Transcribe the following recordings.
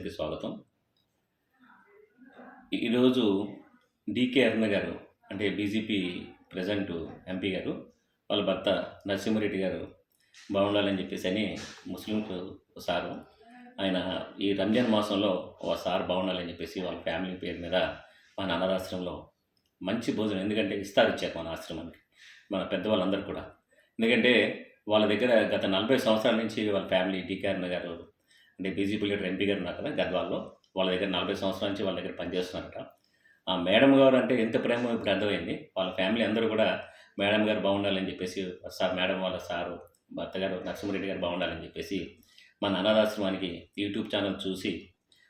న్యూస్కి స్వాగతం. ఈరోజు డికే అరుణ గారు అంటే బీజేపీ ప్రజెంట్ ఎంపీ గారు వాళ్ళ భర్త నరసింహారెడ్డి గారు బాగుండాలని చెప్పేసి అని ముస్లింకు సారు ఆయన ఈ రంజాన్ మాసంలో సార్ బాగుండాలని చెప్పేసి వాళ్ళ ఫ్యామిలీ పేరు మీద మన అనాథాశ్రమంలో మంచి భోజనం, ఎందుకంటే ఇస్తారు ఇచ్చారు మన ఆశ్రమానికి మన పెద్దవాళ్ళందరూ కూడా. ఎందుకంటే వాళ్ళ దగ్గర గత 40 సంవత్సరాల నుంచి వాళ్ళ ఫ్యామిలీ డికే అరుణ గారు అంటే బీజేపీ లీడర్ ఎంపీ గారు ఉన్నారు కదా గద్వాల్లో, వాళ్ళ దగ్గర 40 సంవత్సరాల నుంచి వాళ్ళ దగ్గర పనిచేస్తున్నారట. ఆ మేడం గారు అంటే ఎంత ప్రేమో ఇప్పుడు అర్థమైంది. వాళ్ళ ఫ్యామిలీ అందరూ కూడా మేడం గారు బాగుండాలని చెప్పేసి సార్ మేడం వాళ్ళ సారు భర్త గారు నరసింహారెడ్డి గారు బాగుండాలని చెప్పేసి మన అనాథాశ్రమానికి యూట్యూబ్ ఛానల్ చూసి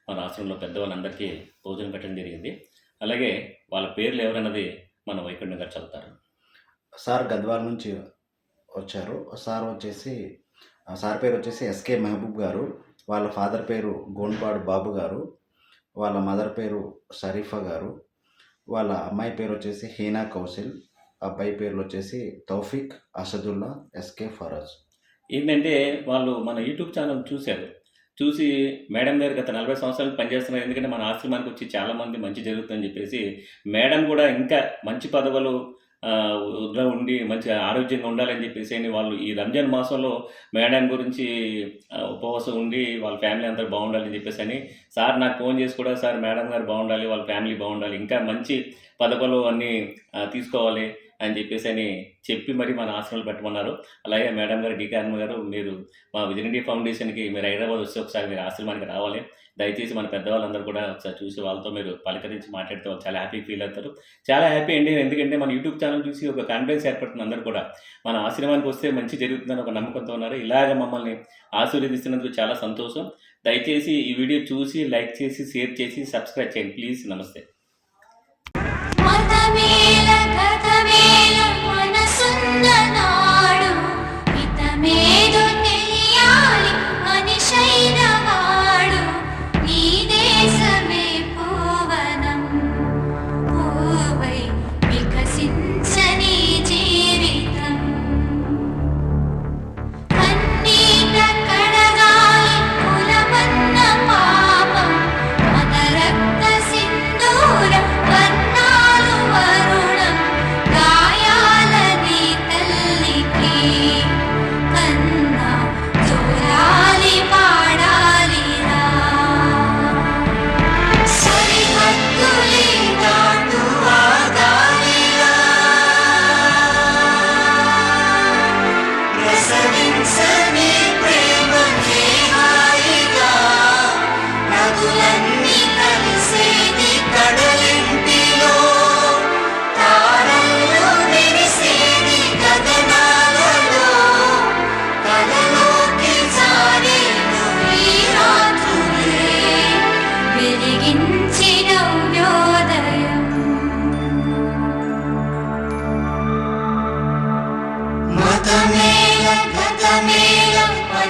మన ఆశ్రమంలో పెద్దవాళ్ళందరికీ భోజనం పెట్టడం జరిగింది. అలాగే వాళ్ళ పేర్లు ఎవరన్నది మన వైకుంఠం గారు చదువుతారు. సార్ గద్వాల్ నుంచి వచ్చారు. సార్ పేరు వచ్చేసి ఎస్కే మహబూబ్ గారు. వాళ్ళ ఫాదర్ పేరు గోన్పాడు బాబు గారు. వాళ్ళ మదర్ పేరు షరీఫా గారు. వాళ్ళ అమ్మాయి పేరు వచ్చేసి హీనా కౌశల్. అబ్బాయి పేర్లు వచ్చేసి తౌఫిక్, అసదుల్లా, ఎస్కే ఫరాజ్. ఏంటంటే వాళ్ళు మన యూట్యూబ్ ఛానల్ చూసి మేడం గారు గత 40 సంవత్సరాలు పనిచేస్తున్నారు, ఎందుకంటే మన ఆశ్రమానికి వచ్చి చాలామంది మంచి జరుగుతుందని చెప్పేసి మేడం కూడా ఇంకా మంచి పదవులు ఉండి మంచి ఆరోగ్యంగా ఉండాలని చెప్పేసి వాళ్ళు ఈ రంజాన్ మాసంలో మేడం గురించి ఉపవాసం ఉండి వాళ్ళ ఫ్యామిలీ అందరూ బాగుండాలని చెప్పేసి అని సార్ నాకు ఫోన్ చేసి కూడా సార్ మేడం గారు బాగుండాలి, వాళ్ళ ఫ్యామిలీ బాగుండాలి, ఇంకా మంచి పదవులు అన్నీ తీసుకోవాలి అని చెప్పేసి అని చెప్పి మరి మన ఆశ్రమాలు పెట్టమన్నారు. అలాగే మేడం గారు డికే అరుణ గారు మీరు మా విజన్ ఇండియా ఫౌండేషన్కి మీరు హైదరాబాద్ వస్తే ఒకసారి మీరు ఆశ్రమానికి రావాలి. దయచేసి మన పెద్దవాళ్ళందరూ కూడా ఒకసారి చూసి వాళ్ళతో మీరు పలకరించి మాట్లాడితే వాళ్ళు చాలా హ్యాపీ ఫీల్ అవుతారు. చాలా హ్యాపీ అండి, ఎందుకంటే మన యూట్యూబ్ ఛానల్ చూసి ఒక కాన్ఫిడెన్స్ ఏర్పడుతుంది. అందరూ కూడా మన ఆశ్రమానికి వస్తే మంచి జరుగుతుందని ఒక నమ్మకంతో ఉన్నారు. ఇలాగ మమ్మల్ని ఆశీర్వదిస్తున్నందుకు చాలా సంతోషం. దయచేసి ఈ వీడియో చూసి లైక్ చేసి షేర్ చేసి సబ్స్క్రైబ్ చేయండి ప్లీజ్. నమస్తే.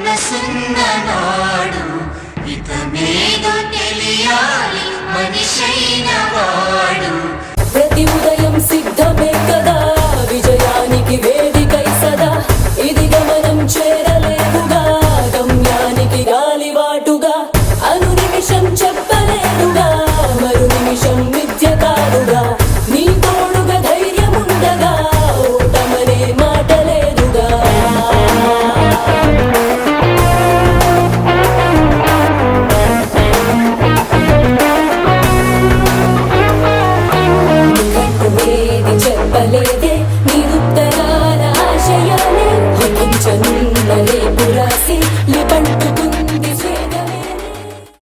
మనసున్ననాడు ఇతమేదో తెలియాలి మనిషైన వాడు.